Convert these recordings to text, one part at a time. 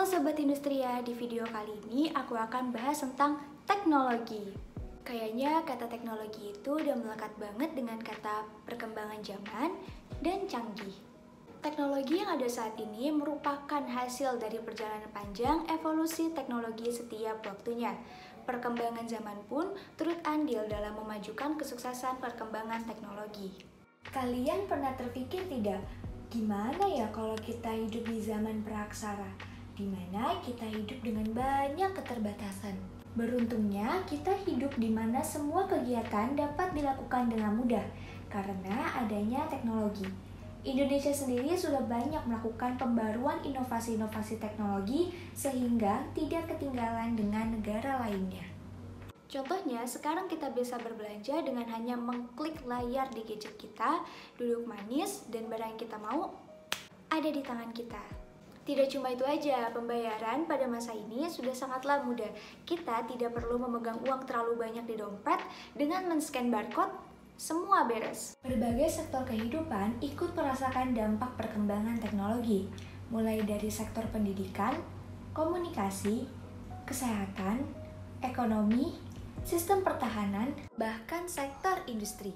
Sobat Industria, di video kali ini aku akan bahas tentang teknologi. Kayaknya kata teknologi itu udah melekat banget dengan kata perkembangan zaman dan canggih. Teknologi yang ada saat ini merupakan hasil dari perjalanan panjang evolusi teknologi setiap waktunya. Perkembangan zaman pun turut andil dalam memajukan kesuksesan perkembangan teknologi. Kalian pernah terpikir tidak, gimana ya kalau kita hidup di zaman praksara, di mana kita hidup dengan banyak keterbatasan? Beruntungnya kita hidup di mana semua kegiatan dapat dilakukan dengan mudah karena adanya teknologi. Indonesia sendiri sudah banyak melakukan pembaruan inovasi-inovasi teknologi sehingga tidak ketinggalan dengan negara lainnya. Contohnya, sekarang kita bisa berbelanja dengan hanya mengklik layar di gadget kita, duduk manis, dan barang yang kita mau ada di tangan kita. Tidak cuma itu aja, pembayaran pada masa ini sudah sangatlah mudah. Kita tidak perlu memegang uang terlalu banyak di dompet, dengan men-scan barcode, semua beres. Berbagai sektor kehidupan ikut merasakan dampak perkembangan teknologi, mulai dari sektor pendidikan, komunikasi, kesehatan, ekonomi, sistem pertahanan, bahkan sektor industri.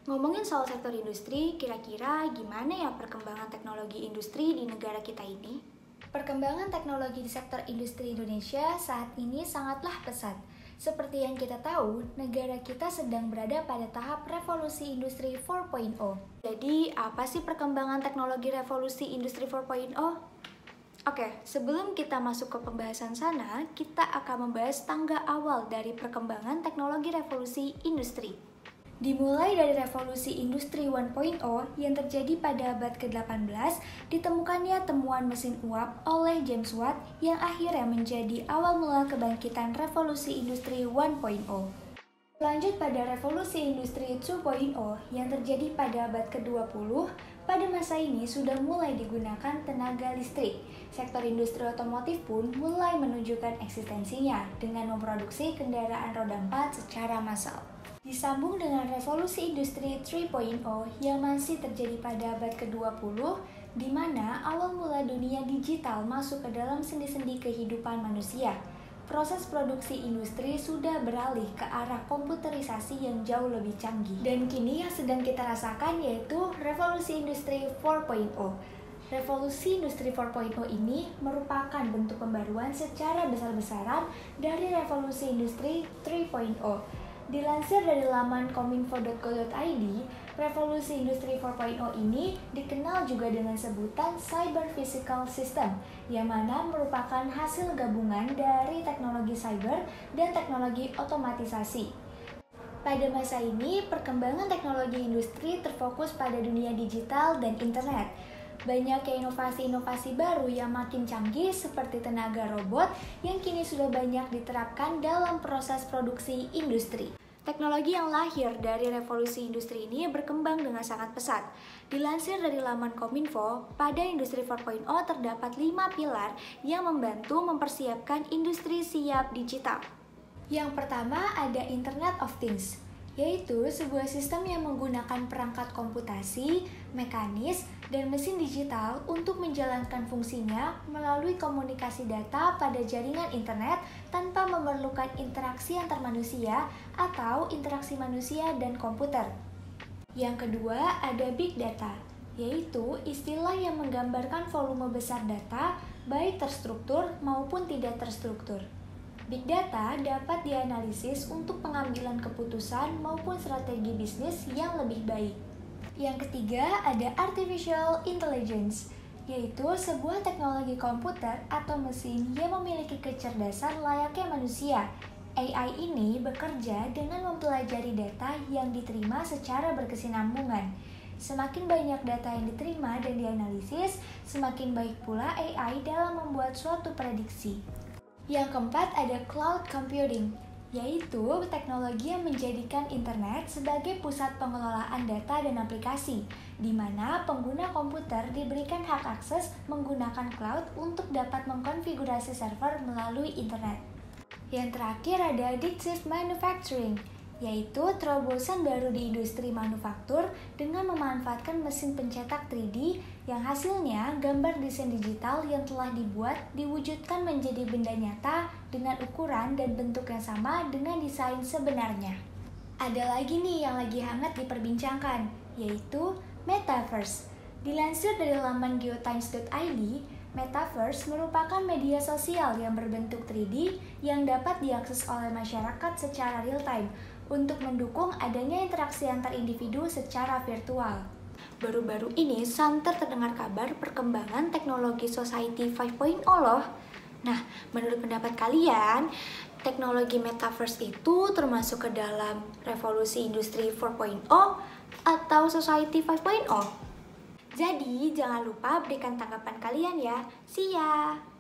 Ngomongin soal sektor industri, kira-kira gimana ya perkembangan teknologi industri di negara kita ini? Perkembangan teknologi di sektor industri Indonesia saat ini sangatlah pesat. Seperti yang kita tahu, negara kita sedang berada pada tahap revolusi industri 4.0. Jadi, apa sih perkembangan teknologi revolusi industri 4.0? Oke, sebelum kita masuk ke pembahasan sana, kita akan membahas tangga awal dari perkembangan teknologi revolusi industri. Dimulai dari revolusi industri 1.0 yang terjadi pada abad ke-18, ditemukannya temuan mesin uap oleh James Watt yang akhirnya menjadi awal mula kebangkitan revolusi industri 1.0. Lanjut pada revolusi industri 2.0 yang terjadi pada abad ke-20, pada masa ini sudah mulai digunakan tenaga listrik. Sektor industri otomotif pun mulai menunjukkan eksistensinya dengan memproduksi kendaraan roda 4 secara massal. Disambung dengan revolusi industri 3.0 yang masih terjadi pada abad ke-20, di mana awal mula dunia digital masuk ke dalam sendi-sendi kehidupan manusia. Proses produksi industri sudah beralih ke arah komputerisasi yang jauh lebih canggih. Dan kini yang sedang kita rasakan yaitu revolusi industri 4.0. Revolusi industri 4.0 ini merupakan bentuk pembaruan secara besar-besaran dari revolusi industri 3.0. Dilansir dari laman kominfo.go.id, revolusi industri 4.0 ini dikenal juga dengan sebutan Cyber Physical System, yang mana merupakan hasil gabungan dari teknologi cyber dan teknologi otomatisasi. Pada masa ini, perkembangan teknologi industri terfokus pada dunia digital dan internet. Banyak inovasi-inovasi baru yang makin canggih seperti tenaga robot yang kini sudah banyak diterapkan dalam proses produksi industri. Teknologi yang lahir dari revolusi industri ini berkembang dengan sangat pesat. Dilansir dari laman Kominfo, pada industri 4.0 terdapat 5 pilar yang membantu mempersiapkan industri siap digital. Yang pertama ada Internet of Things, yaitu sebuah sistem yang menggunakan perangkat komputasi, mekanis, dan mesin digital untuk menjalankan fungsinya melalui komunikasi data pada jaringan internet tanpa memerlukan interaksi antar manusia atau interaksi manusia dan komputer. Yang kedua ada Big Data, yaitu istilah yang menggambarkan volume besar data baik terstruktur maupun tidak terstruktur. Big Data dapat dianalisis untuk pengambilan keputusan maupun strategi bisnis yang lebih baik. Yang ketiga ada Artificial Intelligence, yaitu sebuah teknologi komputer atau mesin yang memiliki kecerdasan layaknya manusia. AI ini bekerja dengan mempelajari data yang diterima secara berkesinambungan. Semakin banyak data yang diterima dan dianalisis, semakin baik pula AI dalam membuat suatu prediksi. Yang keempat ada Cloud Computing, yaitu teknologi yang menjadikan internet sebagai pusat pengelolaan data dan aplikasi, di mana pengguna komputer diberikan hak akses menggunakan cloud untuk dapat mengkonfigurasi server melalui internet. Yang terakhir ada Additive Manufacturing, yaitu terobosan baru di industri manufaktur dengan memanfaatkan mesin pencetak 3D yang hasilnya gambar desain digital yang telah dibuat diwujudkan menjadi benda nyata dengan ukuran dan bentuk yang sama dengan desain sebenarnya. Ada lagi nih yang lagi hangat diperbincangkan, yaitu Metaverse. Dilansir dari laman geotimes.id, Metaverse merupakan media sosial yang berbentuk 3D yang dapat diakses oleh masyarakat secara real-time untuk mendukung adanya interaksi antar individu secara virtual. Baru-baru ini santer terdengar kabar perkembangan teknologi Society 5.0 loh. Nah, menurut pendapat kalian, teknologi Metaverse itu termasuk ke dalam revolusi industri 4.0 atau Society 5.0? Jadi, jangan lupa berikan tanggapan kalian ya. See ya!